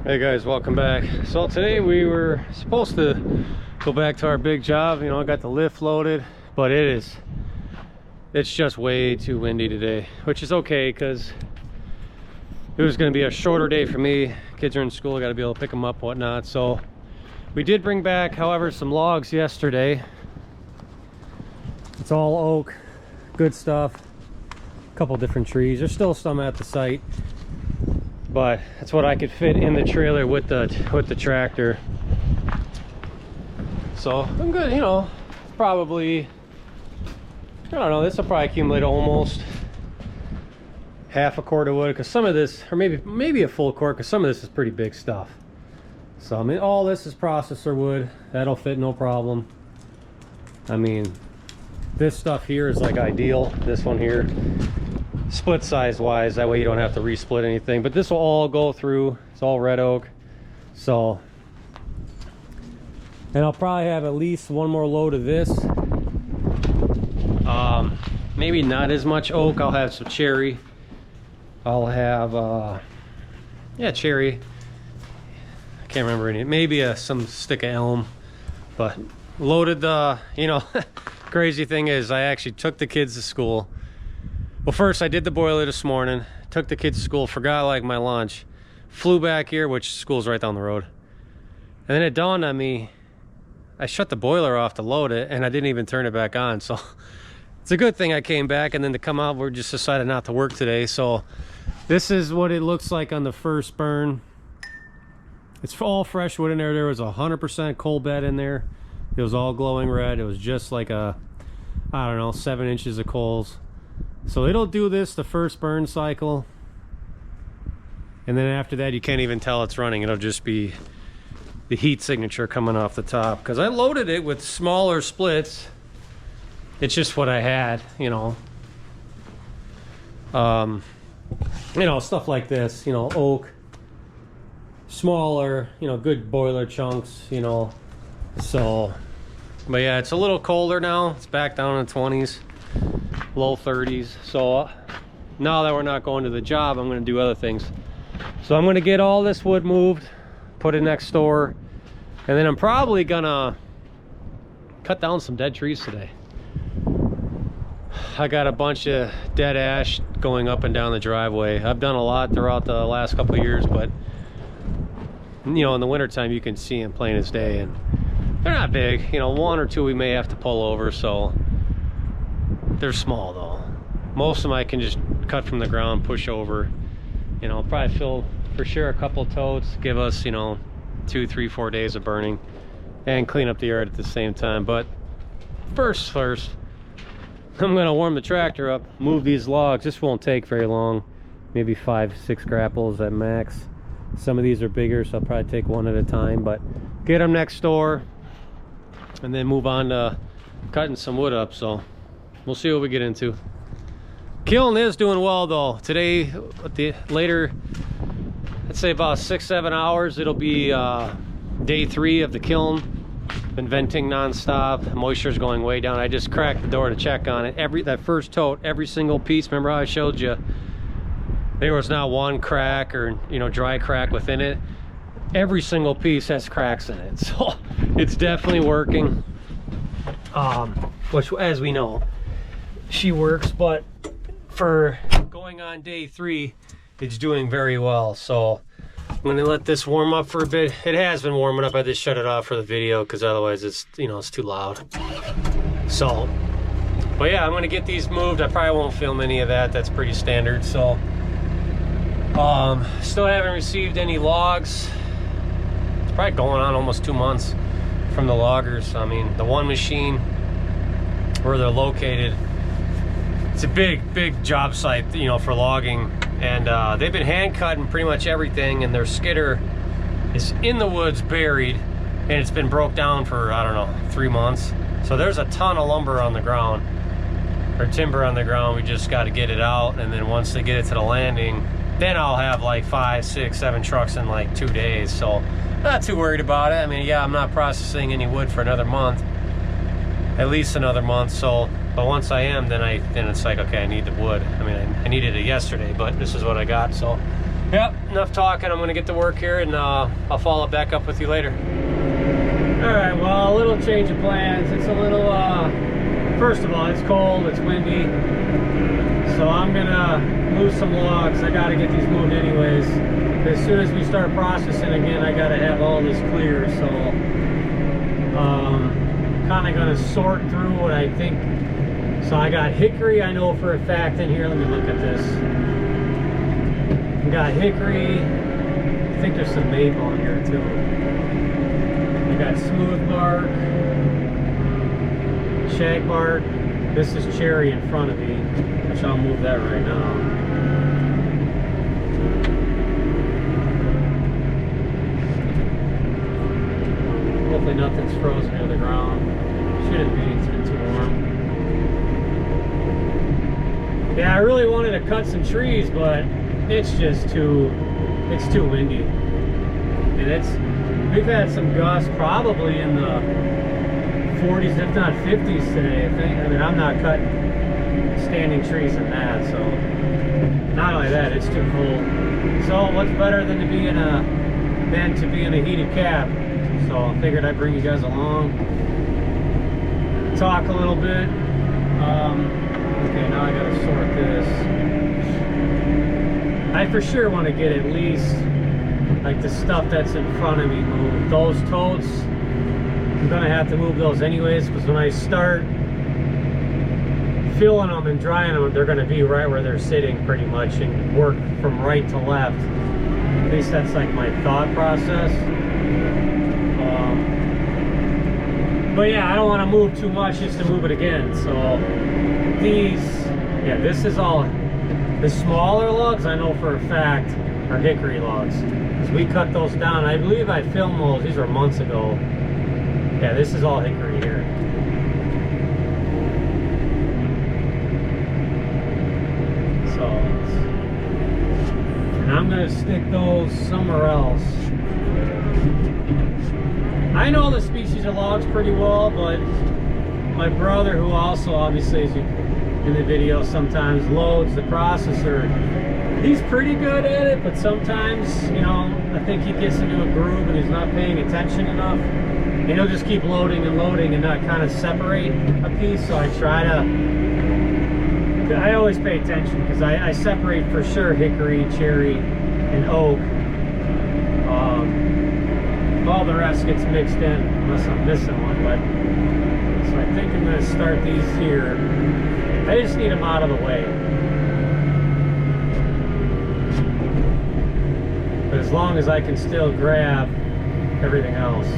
Hey guys, welcome back. So today we were supposed to go back to our big job. You know, I got the lift loaded, but it's just way too windy today, which is okay because it was going to be a shorter day for me. Kids are in school, I got to be able to pick them up, whatnot. So we did bring back, however, some logs yesterday. It's all oak, good stuff. A couple different trees. There's still some at the site, but that's what I could fit in the trailer with the tractor. So I'm good, you know. Probably, I don't know, this will probably accumulate almost half a cord of wood, because some of this, or maybe a full cord, because some of this is pretty big stuff. So I mean, all this is processor wood. That'll fit no problem. I mean, this stuff here is like ideal. This one here, split size wise, that way you don't have to resplit anything. But this will all go through. It's all red oak. So, and I'll probably have at least one more load of this. Maybe not as much oak. I'll have some cherry. I'll have yeah, cherry. I can't remember any. Maybe some stick of elm. But loaded the, you know, crazy thing is I actually took the kids to school. Well, first I did the boiler this morning, took the kids to school, forgot like my lunch, flew back here, which school's right down the road. And then it dawned on me, I shut the boiler off to load it and I didn't even turn it back on. So it's a good thing I came back, and then to come out, we just decided not to work today. So this is what it looks like on the first burn. It's all fresh wood in there. There was 100% coal bed in there. It was all glowing red. It was just like a, I don't know, 7 inches of coals. So it'll do this the first burn cycle, and then after that you can't even tell it's running. It'll just be the heat signature coming off the top, because I loaded it with smaller splits. It's just what I had, you know. You know, stuff like this, you know, oak, smaller, you know, good boiler chunks, you know. So, but yeah, it's a little colder now. It's back down in the 20s. Low 30s. So now that we're not going to the job, I'm going to do other things. So I'm going to get all this wood moved, put it next door, and then I'm probably gonna cut down some dead trees today. I got a bunch of dead ash going up and down the driveway. I've done a lot throughout the last couple of years, but you know, in the wintertime you can see them plain as day, and they're not big. You know, one or two we may have to pull over, so they're small though. Most of them I can just cut from the ground, push over. You know, probably fill for sure a couple totes, give us, you know, 2, 3, 4 days of burning, and clean up the yard at the same time. But first, I'm gonna warm the tractor up, move these logs. This won't take very long, maybe 5, 6 grapples at max. Some of these are bigger, so I'll probably take one at a time, but get them next door and then move on to cutting some wood up. So we'll see what we get into. Kiln is doing well though. Today, later, let's say about 6-7 hours, it'll be day 3 of the kiln. Been venting non-stop. Moisture's going way down. I just cracked the door to check on it. That first tote, every single piece, remember how I showed you there was not one crack or, you know, dry crack within it. Every single piece has cracks in it. So it's definitely working. Which, as we know, she works, but for going on day 3, it's doing very well. So I'm gonna let this warm up for a bit. It has been warming up. I just shut it off for the video because otherwise it's, you know, it's too loud. So, but yeah, I'm gonna get these moved. I probably won't film any of that. That's pretty standard. So still haven't received any logs. It's probably going on almost 2 months from the loggers. I mean, the one machine where they're located, it's a big job site, you know, for logging, and they've been hand cutting pretty much everything, and their skidder is in the woods buried, and it's been broke down for, I don't know, 3 months. So there's a ton of lumber on the ground, or timber on the ground. We just got to get it out, and then once they get it to the landing, then I'll have like 5, 6, 7 trucks in like 2 days. So not too worried about it. I mean, yeah, I'm not processing any wood for another month, at least another month. So, but once I am, then it's like, okay, I need the wood. I mean, I needed it yesterday, but this is what I got. So Yep, enough talking. I'm gonna get to work here, and I'll follow back up with you later. All right, well, a little change of plans. It's a little, first of all, it's cold, it's windy. So I'm gonna move some logs. I gotta get these moved anyways. As soon as we start processing again, I gotta have all this clear. So kind of gonna sort through what I think. So I got hickory, I know for a fact in here. Let me look at this. We got hickory. I think there's some maple in here too. We got smooth bark, shag bark. This is cherry in front of me, which I'll move that right now. Hopefully nothing's frozen near the ground. Shouldn't be, it's been too warm. Yeah, I really wanted to cut some trees, but it's just too windy. And we've had some gusts probably in the 40s, if not 50s today, I think. I mean, I'm not cutting standing trees in that, so not only that, it's too cold. So what's better than to be in a heated cab? So I figured I'd bring you guys along, talk a little bit. Okay, now I gotta sort this. I for sure want to get at least like the stuff that's in front of me moved. Those totes, I'm gonna have to move those anyways, because when I start filling them and drying them, they're gonna be right where they're sitting pretty much and work from right to left. At least that's like my thought process. But yeah, I don't want to move too much just to move it again. So this is all, the smaller logs I know for a fact are hickory logs. Because we cut those down. I believe I filmed those, these were months ago. Yeah, this is all hickory here. So, and I'm going to stick those somewhere else. I know the species of logs pretty well, but my brother, who also obviously is in the video sometimes, loads the processor. He's pretty good at it, but sometimes, you know, I think he gets into a groove and he's not paying attention enough. And he'll just keep loading and loading and not kind of separate a piece. So I try to, I always pay attention because I separate for sure hickory, cherry, and oak. All the rest gets mixed in unless I'm missing one. But so I think I'm going to start these here. I just need them out of the way. But as long as I can still grab everything else.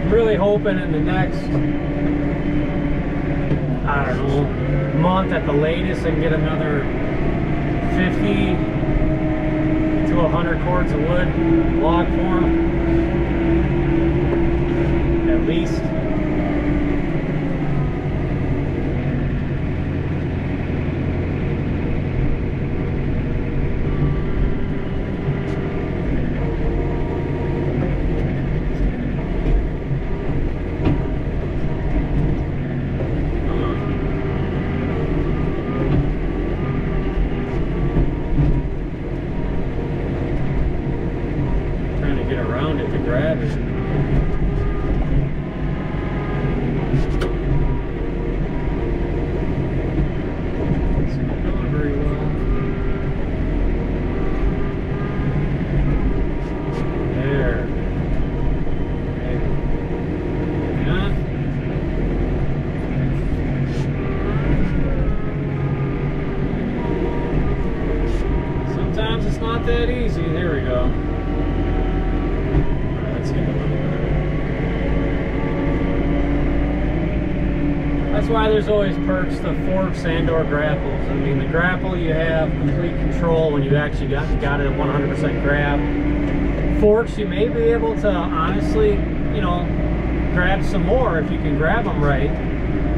I'm really hoping in the next, I don't know, month at the latest I can get another 50 to 100 cords of wood, log form, at least. That easy. There we go. Let's get a little better. That's why there's always perks to forks and or grapples. I mean, the grapple you have complete control when you actually got it at 100% grab. Forks you may be able to honestly, you know, grab some more if you can grab them right.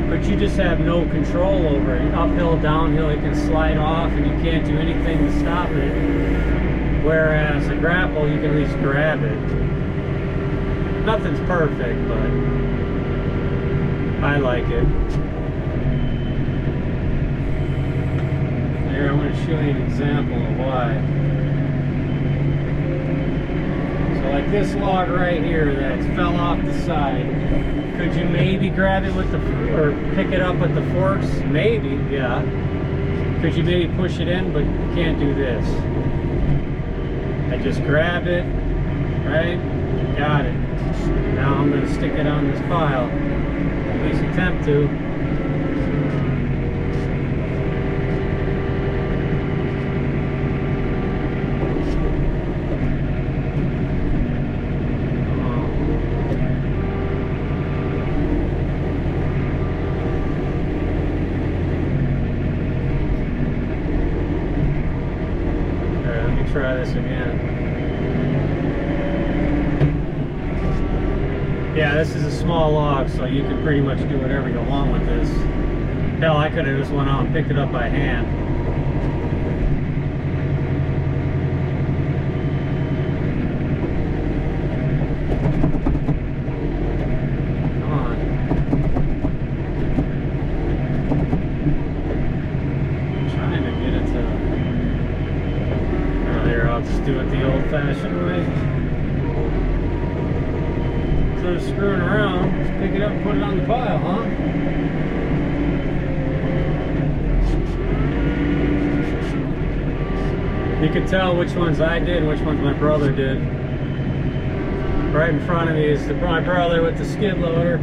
But you just have no control over it. Uphill, downhill, it can slide off and you can't do anything to stop it. Whereas a grapple, you can at least grab it. Nothing's perfect, but I like it. Here, I'm going to show you an example of why. So like this log right here that fell off the side, could you maybe grab it with the, or pick it up with the forks? Maybe, yeah. Could you maybe push it in, but you can't do this. I just grab it, right? Got it. Now I'm going to stick it on this pile. At least attempt to. Try this again. Yeah, this is a small log, so you can pretty much do whatever you want with this. Hell, I could have just went out and picked it up by hand. Come on. I'm trying to get it to... I'll just do it the old-fashioned way. Instead of screwing around, just pick it up and put it on the pile, huh? You can tell which ones I did and which ones my brother did. Right in front of me is my brother with the skid loader.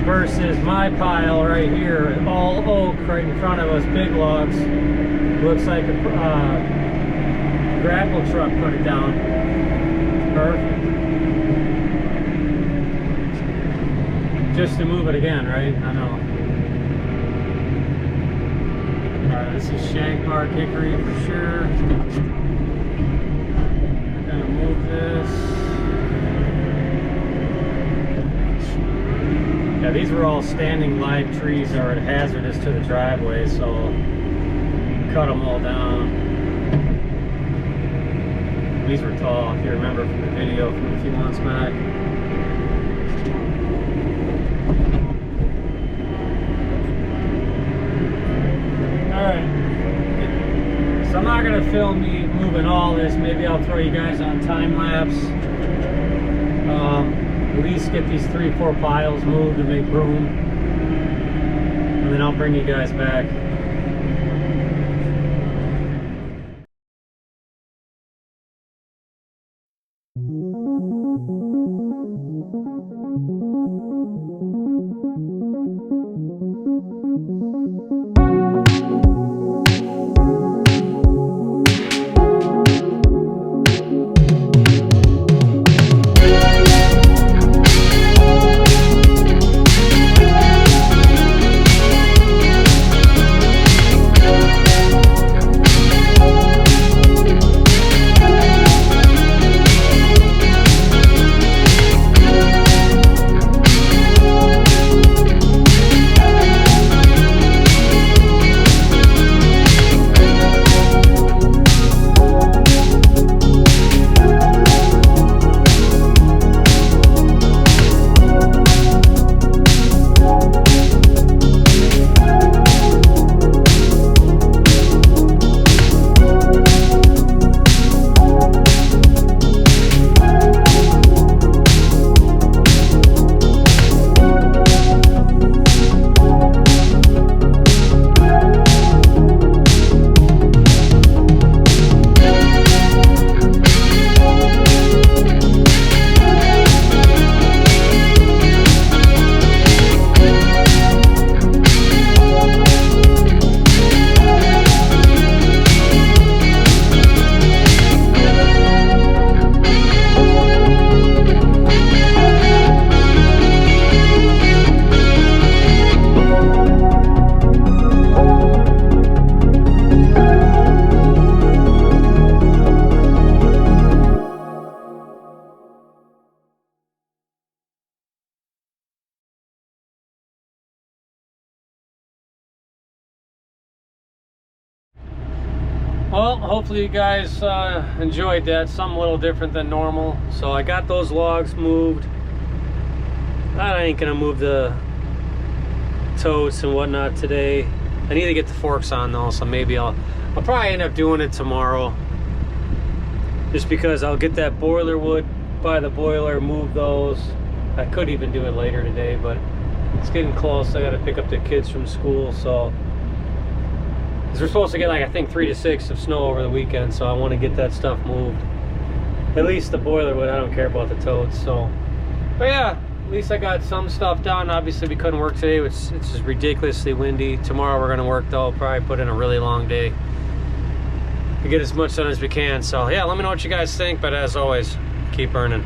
Versus my pile right here, all oak right in front of us, big logs. Looks like a grapple truck put it down. Perfect. Just to move it again, right? I know. Alright, this is shagbark hickory for sure. I'm gonna move this. Yeah, these were all standing live trees that are hazardous to the driveway, so cut them all down. These were tall, if you remember from the video from a few months back. Alright, so I'm not going to film me moving all this. Maybe I'll throw you guys on time lapse. At least get these 3-4 piles moved to make room, and then I'll bring you guys back. Well, hopefully you guys enjoyed that. Something a little different than normal. So I got those logs moved. I ain't gonna move the totes and whatnot today. I need to get the forks on though, so maybe I'll probably end up doing it tomorrow. Just because I'll get that boiler wood by the boiler, move those. I could even do it later today, but it's getting close. I gotta pick up the kids from school, so. Because we're supposed to get like, I think 3 to 6 of snow over the weekend, so I want to get that stuff moved. At least the boiler wood, I don't care about the totes, so. But yeah, at least I got some stuff done. Obviously we couldn't work today, it's just ridiculously windy. Tomorrow we're gonna work though, probably put in a really long day to get as much done as we can. So yeah, let me know what you guys think, but as always, keep burning.